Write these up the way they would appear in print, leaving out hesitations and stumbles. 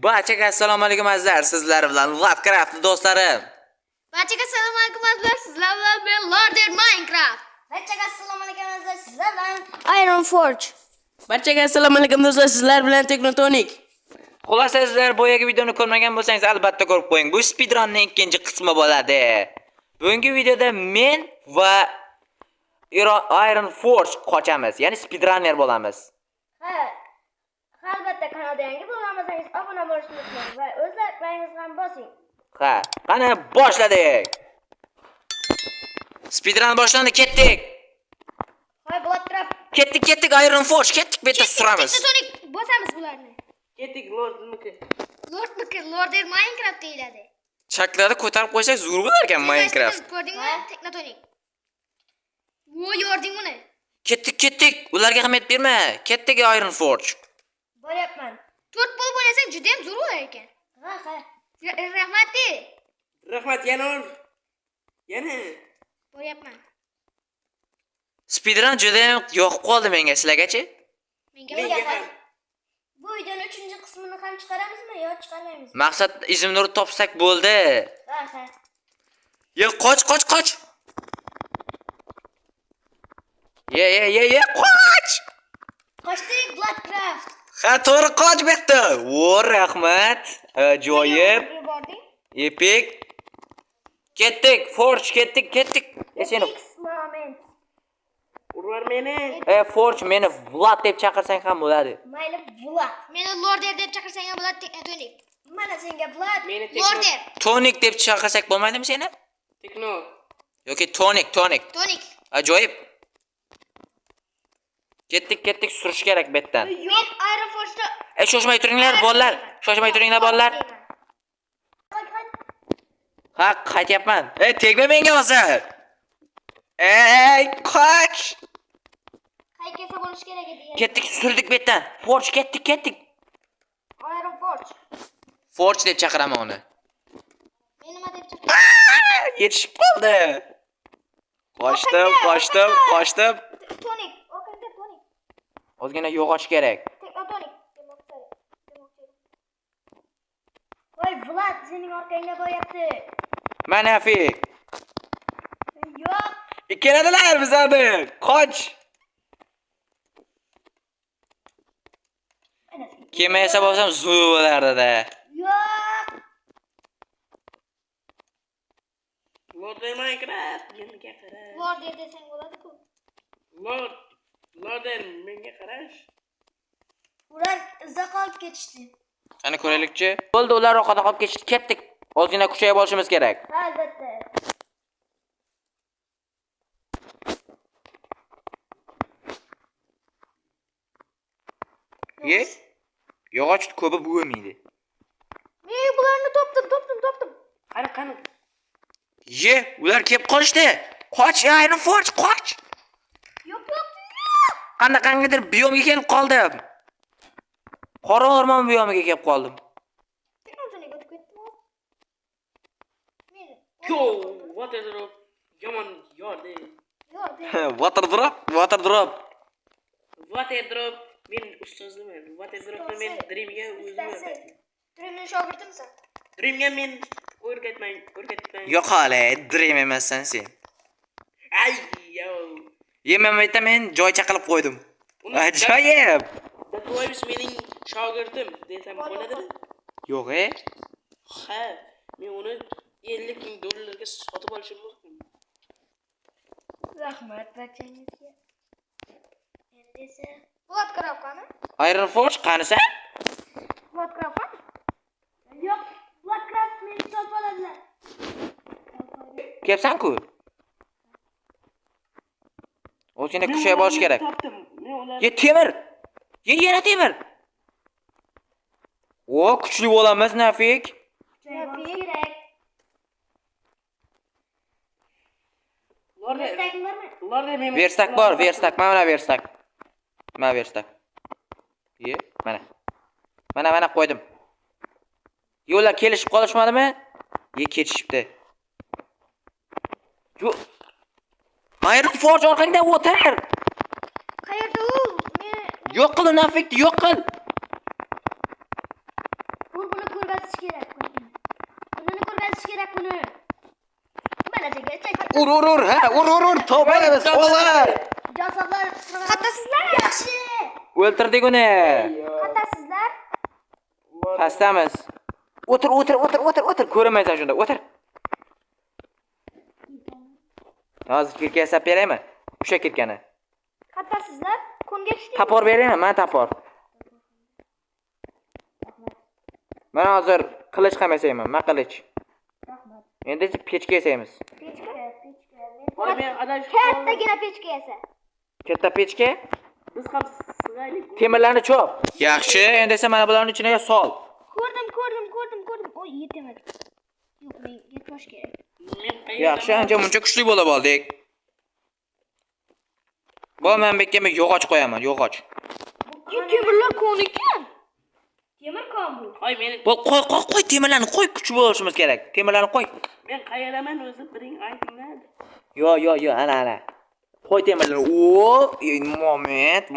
Barchaga assalomu alaykum azizlar, sizlar bilan Lovecraft do'stlarim. Barchaga assalomu alaykum azizlar, sizlar bilan men Lorder Minecraft. Barchaga assalomu alaykum azizlar, sizlar bilan Iron Forge. Barchaga assalomu alaykum do'stlar, sizlar bilan Teknotonic. Xulosa sizlar boyagi videoni ko'rmagan bo'lsangiz albatta ko'rib qo'ying. Bu speedrunning ikkinchi qismi bo'ladi. Bugungi videoda men va Iron Forge qochamiz, ya'ni speedrunner bo'lamiz. Ha. Albatta kanalga yangi bo'lmasangiz obuna bo'lishni unutmang va o'z laykalaringizni ham bosing. Ha, qani boshladik. Speedrun boshlandi, ketdik. Hoy Blackcraft. Ketdik Iron Forge, ketdik beta suramiz. Teknotonic bosamiz bularni. Ketdik Lordniki. Lorder Minecraft deyiladi. Chaklarni ko'tarib qo'ysak zo'r bo'lar ekan Minecraft. Ko'rdingmi? Teknotonic. Voy, yording uni. Ketdik. Ularga ahamiyat berma. Ketdik Iron Forge. Boryapman. 4 bo'lib o'ynasang juda ham zo'r bo'lar ekan. Ha. Rahmat. Rahmat yana. Boryapman. Speedrun juda ham yoqib qoldi menga, sizlargachi? Menga ham. Bu videoning 3-qismini ham chiqaramizmi yo chiqarmaymizmi? Maqsad izimni topsak bo'ldi. Ha. Ye, qoch. Ye, qoch. Qochdik Blackcraft. Ha, to'g'ri qoch bu yerda. Vo, rahmat. Ajoyib. Yubording. Epic. Ketdik, Forge, ketdik. Seni. Moment. Urvar meni. Forge meni Vlad deb chaqirsang ham bo'ladi. Mayli Vlad. Meni Lorder deb chaqirsang ham bo'ladi, Teknotonic. Mana senga Vlad. Meni Lorder. Tonic deb chaqirsak bo'lmaydimi seni? Tekno. Yoki Tonic. Tonic. Ajoyib. Ketdik, surish kerak betdan. Men Iron Forge'da Shoshmay turinglar bolalar. Ha, qaytyapman. Tegma menga hozir. Qoch. qayerga bo'lish kerak edi. Ketdik, surdik betdan. Forge, ketdik. Iron Forge. Forge deb chaqiraman uni. Men nima deb chaqiraman? Yetishib qoldi. Qochdim. Tonic. Orqangda Tonic. Ozgina yo'g'och kerak. Teknotonic. Voy Vlad, sening orqangda bo'lyapti. Mana fi. Yo'q. Keladilar bizlarni. Qoch. Kema esa bo'lsam zo'r bo'lardi-da. Yo'q. Lorder Minecraft menga qara. Lorder desang bo'ladi-ku. Lorder menga qarash. Ular izda qolib ketishdi. Qani ko'raylikchi. Bo'ldi, ular orqada qolib ketishdi. Ketdik. Ozgina kuchayib olishimiz kerak. Albatta. Ye? Yog'och ko'pi bo'lmaydi. Men bularni topdim. Qani. Ye, ular kelib qolishdi. Qoch, Iron Forge, qoch. Yo'q. Qanaqangidir biyomga kelib qoldim. Qora o'rmon biyomiga kelib qoldim. Teknotonic o'tib ketdimi? Men. Yo, water drop. Yomon yordi. Water drop. Water drop. Men ustozman. Water dropni men Dreamga o'zim. Dreamning shogirdimsan. Dreamga men o'rgatmang. Yo'q hali, dream emassan sen. Ay, yo. Men aytamen joy chaqilib qo'ydim. Ajoyib. Datoyimiz mening shogirdim desam bo'ladimi? Yo'q, Ha, men uni 50 ming dollarga sotib olishim mumkin. Rahmat barchangizga. Endi esa Blackcraft qani? Iron Forge qanisa? Blackcraft. yo'q, Blackcraft meni topib oladilar. Kelsan-ku. Ozgina kuchayib olish kerak. Topdim. Men ular Ye, temir. Yana temir. O, kuchli bo'lamiz, Nafik. Kerak. Lorder men Verstak bor, mana verstak. Ye, mana qo'ydim. Yo'llar kelishib qolishmadimi? Ye, ketishibdi. Yo'q. Iron Forge orqangda o'tar. Qayerda u? Men Yo'q qil, Nafikni yo'q qil. Ur, ha, ur, topamiz, o'g'lar. Jasadlar qattasizlar. Yaxshi. O'ltirdik uni. Qattasizlar. Pastamiz. O'tir, ko'rmaysan shunda, o'tir. Hozir kirka yasab beraymi? O'sha kirkani. Qattasizlar. Kunga tushding. Tapor beraymi? Mana tapor. Mana hozir qilich ham yasayman, men qilich. Rahmat. Endi esa pechka yasaymiz. Pechka. Voy men adashib Kattagina pechka yasa. Katta pechka. Biz ham sig'aylik. Temirlarni chop. Yaxshi, endi esa mana bularning ichiga sol. Ko'rdim. Oy, yetmadi. Yo'q, men yetmosh kerak. Yaxshi, ancha muncha kuchli bo'lib oldik. Bu men bekka men yog'och qo'yaman, yog'och. Temirlar kon ekan. Temir kon bu. Voy meni Bu qo'y temirlarni qo'y, kuchli bo'lishimiz kerak. Temirlarni qo'y. men qayeraman o'zi biring aytinglar. Yo, ana. Qo'y temirlarni. O,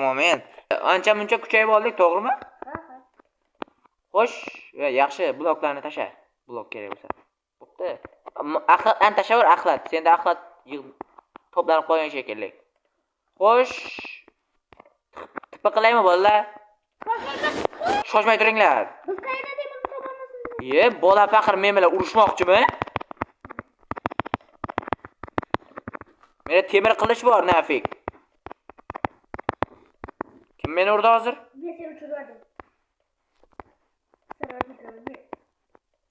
moment. Ancha muncha kuchayib oldik, to'g'rimi? Xo'sh, yaxshi, bloklarni tasha. Blok kerak bo'lsa. Bo'pti. An tashavur axlat. Senda axlat to'planib qolgan shekilli. Xo'sh. Tipa qilaymi bolalar? Shoshmay turinglar. Biz qayerda temir topamiz? Ye, bola faqir men bilan urushmoqchimi? Menda temir qilich bor, nafik. Kim meni urdi hozir? Men seni uchirdim.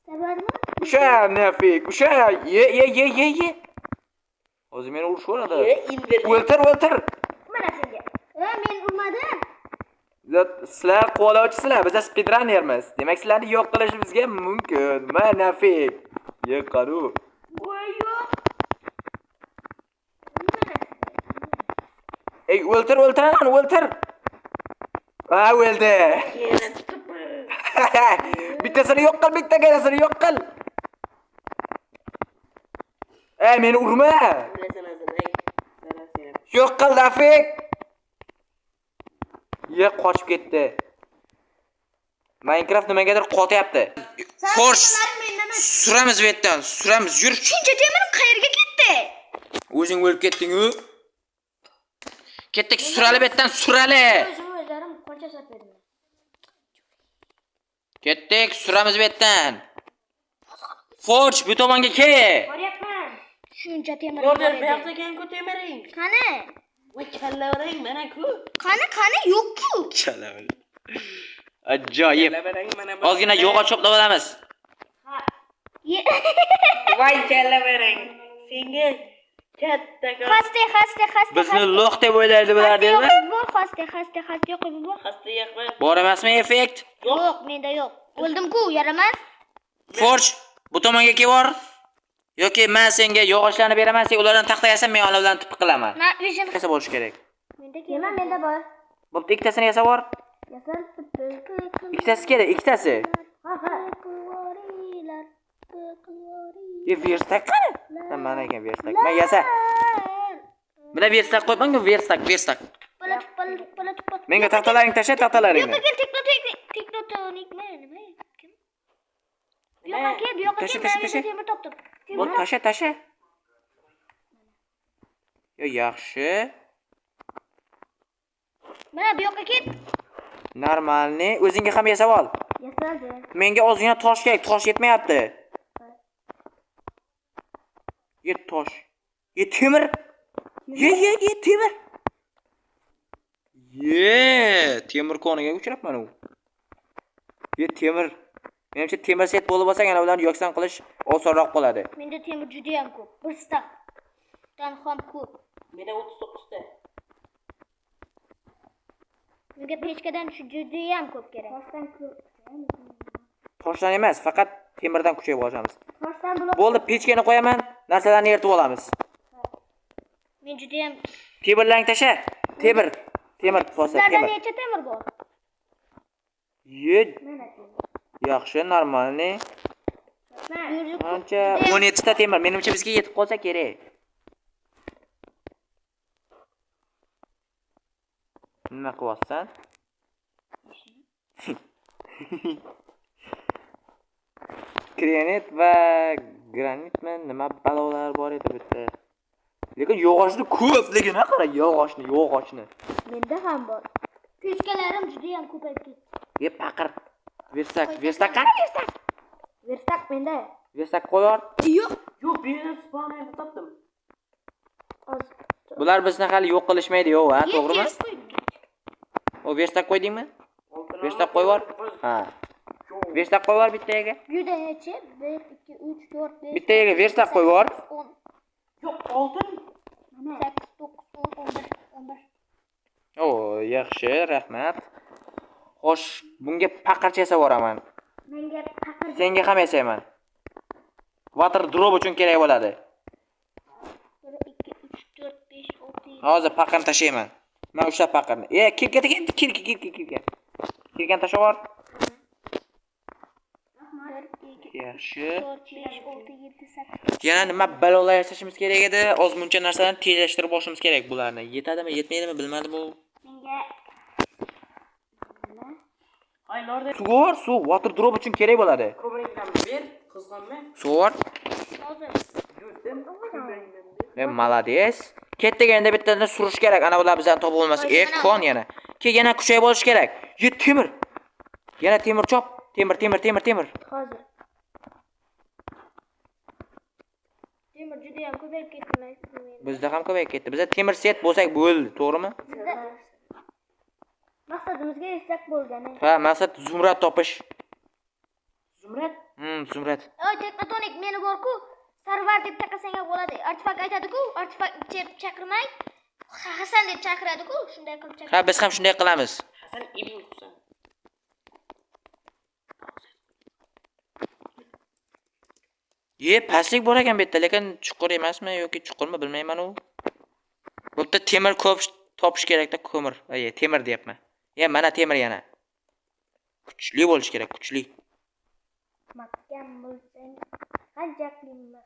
Sabardimi? O'sha nafik, o'sha. Ye. Hozir meni urishvoradi. O'ltir. Mana senga. Men urmadim. Sizlar qo'lovchisizlar, biz speedrunnermiz. Demak, sizlarni yo'q qilishimizga mumkin. Mana nafik. Ye qaru. Voy yo'q. Ey, o'ltir. Ha, o'ldi. Bittasini yo'q qil, bittagasini yo'q qil. Ey, meni urma. Yo'q qil, nafik. Ye, qochib ketdi. Minecraft nimagadir qotyapti. Force. Suramiz bu yerdan, yur. Shuncha temirim qayerga ketdi? O'zing o'lib ketding-ku. Ketdik, surali bu yerdan, surali. O'zlarim qancha sotdim. Ketdik, suramiz bu yerdan. Forge, bu tomonga kel. Boryapman. Shuncha temir. Order bu yoqda ekan-ku temiring. Qani? Voy kallavering mana-ku. Qani yo'q-ku. Chalavil. Ajoyib. Kallavering mana bu. Ozgina yog'och choplab olamiz. Voy kallavering. Senga katta Xasta. Bizni lo'q deb o'ylaydi bular dermi? Bor xasta yo'q bu. Xasta yo'qmi? Bor emasmi effekt? Yo'q, menda yo'q. O'ldim-ku, yaramas. Forge, bu tomonga kel bor. Yoki men senga yog'ochlarni beraman, sen ulardan taxta yasab, men olovlarni tipi qilaman. Na, vision. Qancha bo'lish kerak? Menda bor. Bo'pti, ikkitasini yasab bor. Ikkitasi kerak, ikkitasi. Verstak qani? Mana ekan verstak. Men yasa. Mana verstak qo'yman-ku, verstak. Menga taxtalaring tasha, taxtalaringni. Teknotonikmi? Nima? Kim? Bu yoqqa Tasha. temir topdim. Bo'l, tasha. Yo, yaxshi. Mana bu yoqqa ket. Normalni o'zingga ham yasab ol. Yasaldi. Menga ozgina tosh kerak, tosh yetmayapti. Ye tosh. Ye temir. Ye temir. Temir koniga uchrabman u. Ye temir. Menimcha temir set bo'lib olsa, yana ularni yoksan qilish osonroq bo'ladi. Menda temir juda ham ko'p. Bir stak. Dan ham ko'p. Menda 39 ta. Menga pechkadan shu juda ham ko'p kerak. Toshdan ko'p. Toshdan emas, faqat temirdan kuchayib olamiz. Toshdan blok. Bo'ldi, pechkani qo'yaman, narsalarni eritib olamiz. Men juda ham. Temirlarni tasha. Temir posa, Sizlarda temir. necha temir bor? Ye. Yaxshi, normalni. Ancha 17 ta temir. Menimcha bizga yetib qolsa kerak. Nima qilyapsan? Granit va granitmi? Nima balolar bor edi bu yerda? Lekin yog'ochni ko'pligini qara, yog'ochni. Menda ham bor. Pechkalarim juda ham ko'payib ketdi. Paqir. Versak qani versak? Versak menda. Versak qo'yar. Yo'q, bu yerda spawnerni topdim. Hozir. Bular bizni hali yo'q qilishmaydi-yo, ha, to'g'rimi? Ters qo'ydim. O versak qo'ydingmi? Versak qo'yar. Ha. Versak qo'yar bittaga. Bu yerda necha? 1 2 3 4 5. Bittaga versak qo'yar. 10 Yo'q, oltin. 8 9 10 11 11. O, yaxshi, rahmat. Xo'sh, bunga paqircha yasaboraman. Menga paqir Senga ham yasayman. Water drop uchun kerak bo'ladi. 1 2 3 4 5 6 7. Hozir paqirni tashlayman. Men ushlab paqirni. Kir. Kirgan tashlab. Yaxshi. 4 5 6 7 8. Yana nima balolar yasashimiz kerak edi? Ozmuncha narsalarni tezlashtirib olishimiz kerak bularni. Yetadimi, yetmaydimi bilmadim bu. Menga Ay, Lorde. Suv, water drop uchun kerak bo'ladi. Ko'mringdan ber, qizg'onma. Suv. hozir Yurdim. Молодец. Ketdaganda bittadan surish kerak. Ana bular bizdan topib olmasa, kon yana. Yana kuchayib olish kerak. Temir. Yana temir chop. Temir. hozir. Temir juda ham ko'payib ketdi. Bizda ham ko'payib ketdi. Bizda temir set bo'lsak bo'ldi, to'g'rimi? Bizda maqsadimizga yetsak bo'lgani. Ha, maqsad zumrad topish. Zumrad. Zumrad. Oy, tektonik meni bor-ku, sarvar deb taqasang ham bo'ladi. Artifak aytadi-ku, artifak chaqirmay, Hasan deb chaqiradi-ku, shunday qilib chaqiradi. Ha, biz ham shunday qilamiz. Hasan ibn Husan. Pastlik bor ekan bu yerda, lekin chuqur emasmi yoki chuqurmi bilmayman u. Bu yerda temir ko'p topish kerak-da, ko'mir. Temir deyapman. Mana temir yana. Kuchli bo'lish kerak, kuchli. Mahkam bo'lsang, qancha qiyinmi?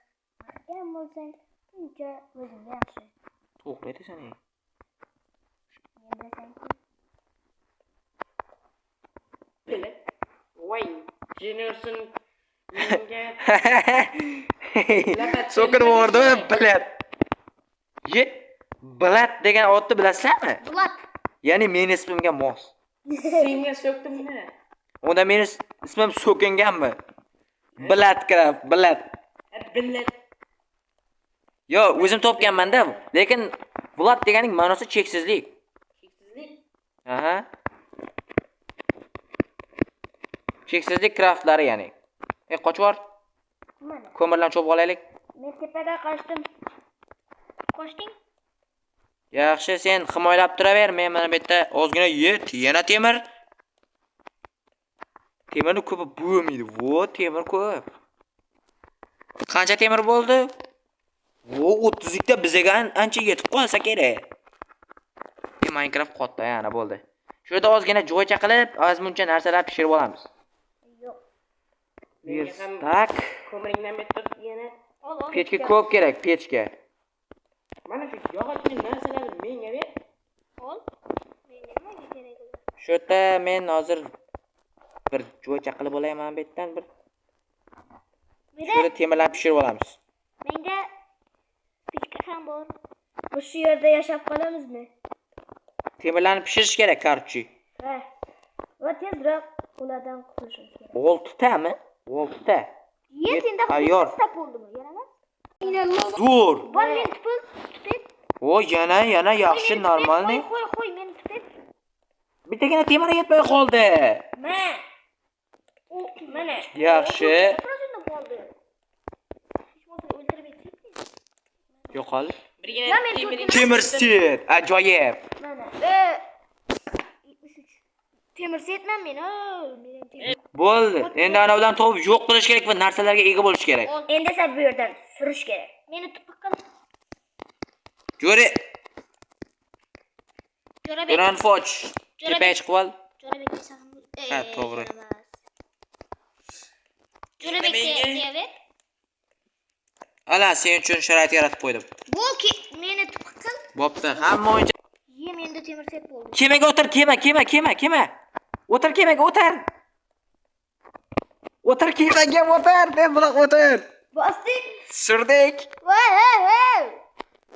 Mahkam bo'lsang, shuncha o'zing yaxshi. To'g'ri aytasan. Yemlasang-ku. Bile. Voy, Generation menga So'kir bordi, bilat. Bilat degan otni bilasizmi? Bulat. Ya'ni meni ismimga mos. senga so'kdimmi? Unda meni ismim so'kinganmi? Bilat kirab, bilat. Billat. Yo, o'zim topganman-da, lekin bulat deganing ma'nosi cheksizlik. Cheksizlik. Aha. Cheksizlik kraftlari ya'ni. Qochib bor. Mana. Ko'mirlarni chopib olaylik. Men tepaga qochdim. Qochding? Yaxshi, sen himoyalab turaver. Men mana bu yerda ozgina yana temir. Temirni ko'pi bo'lmaydi. Vo, temir ko'p. Qancha temir bo'ldi? Vo, 30 ta bizga ancha yetib qolsa kerak. Minecraft qotdi, yana bo'ldi. Shu yerda ozgina joycha qilib, ozmuncha narsalar pishirib olamiz. Yo'q. Tak. Ko'mringdan bitta yana. Pechka ko'p kerak, pechka. Mana shu yog'ochli narsalarni menga ber. Ol. Menga nima kerak bo'ladi? Shu yerda men hozir bir joycha qilib olaman bu yerdan bir. Shu yerda temirlarni pishirib olamiz. Menga pechka ham bor. Bu shu yerda yashab qolamizmi? Temirlarni pishirish kerak, korchi. Ha. Va tezroq ulardan qutulishimiz kerak. 6 tami? 6 ta. Senda Ayyor. stop bo'ldimi? Yana? Zo'r. Bor men tutib. O, yana yaxshi, normalniy. Qo'y, meni tutib. Bittagina temir yetmay qoldi. Mana. Yaxshi. Pro'zini bo'ldi. Hech bo'lmasa o'ldirib ketdik. Yo'qol. Birgina Temir set. Ajoyib. Mana. 73. Temir setman men. Mening temir. Bo'ldi. Endi ana bilan topib yo'q qilish kerak va narsalarga ega bo'lish kerak. Endi esa bu yerdan surish kerak. Meni tutib qil. Jo'ra, Jo'rabek. Duran Foch. Jo'rabek. Tepaga chiqib ol. Jo'rabek desam. Ha, to'g'ri. Jo'rabek deyaver. Ala, sen uchun sharoit yaratib qo'ydim. Bo'lki meni tutib qil. Bo'pti. Hamma o'yinchi. Endi temir set bo'ldi. Kemaga o'tir, kema. O'tir kemaga, o'tir. O'tir kemaga, o'tir. Ben buloq o'tir. Bosdik. Surdik. Voy.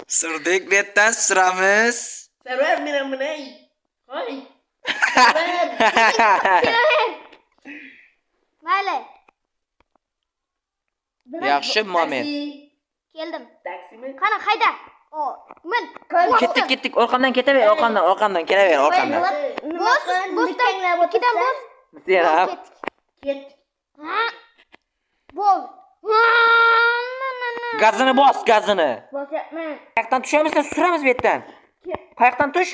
Surdik betdan suramiz. Sarvar meni bunay. Hoy. Mayli. Yaxshi moment. Keldim. Taksimi. Qani hayda. O, men. Ketdik. Orqamdan ketaver, orqamdan kelaver, orqamdan. Bo'sdan ikkidan bo's. Serap. Ket. Bo'l. Gazini bos, gazini. Bosyapman. Qayoqdan tushamiz, suramiz betdan. Qayoqdan tush?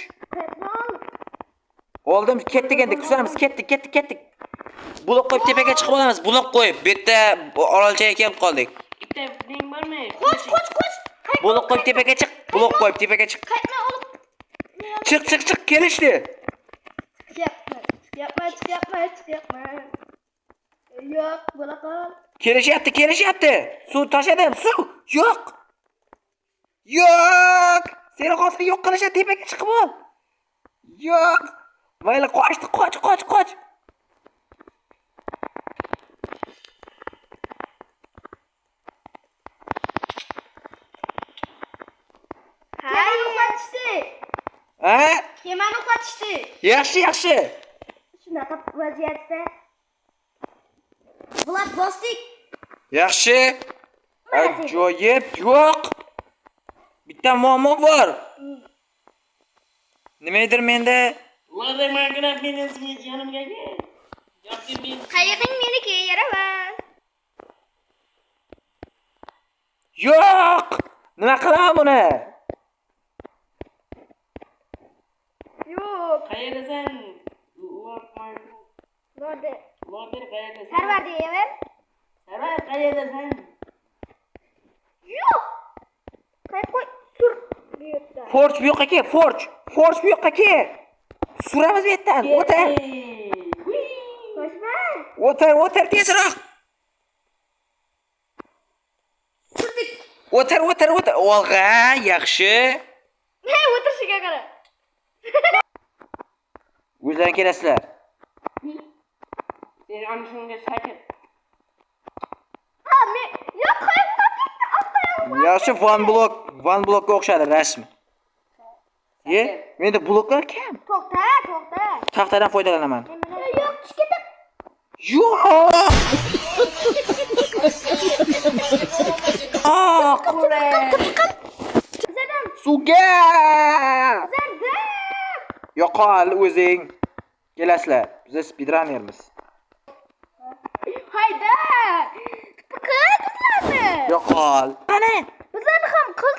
Oldim, ketdik endi, suramiz, ketdik. Buloq qo'yib tepaga chiqib olamiz, buloq qo'yib. Bu yerda orolchaga kelib qoldik. Bitta ning bormi? Qoch. Buloq qo'yib tepaga chiq, buloq qo'yib tepaga chiq. Qaytma olib. Chiq, kelishdi. Chiqyapman. Yo'q, bo'la qol. Kelishyapti. Suv tashladim, suv. Yo'q. Seni hozir yo'q qilishadi, tepaga chiqib ol. Yo'q. Mayli, qoch. Kemani uxlatishdi. Ha? Kemani uxlatishdi. Yaxshi. Shunaqa vaziyatda bular bosdik. Yaxshi. Ajoyib, yo'q. Bitta muammo bor. Nimadir menda Lorder Minecraft meni yanimga kel. Yoki men Qayig'ing meniki, yaraman. yo'q. Nima qilaman buni? Yo'q. qayerdasan? Lorder qayerdasan? Sarvar deyaver. Sarvar qayerdasan? Yo'q. Qo'y. Sur. Bu yerda. Forge bu yoqqa kel, forge bu yoqqa kel. Suramiz bu yerdan. Qo'shma. O'tir tezroq. Surdik. O'tir. Olg'a, yaxshi. Hey, o'tirishiga qara. O'zlaring kelasizlar. Sen anishimga shakir. Ha, men yo'q, qo'yib. Yaxshi, one blockga o'xshadi rasm. Menda bloklar kam. To'xta. Taxtadan foydalanaman. Yo'q, tush ketib. Yo'q. Zadan. Suvga. Zadan. Yo'qol o'zing. Kelasizlar. Biz speedrunnermiz. Hayda. Qil bizlarni. Yo'qol. Qani? Bizlarni ham qil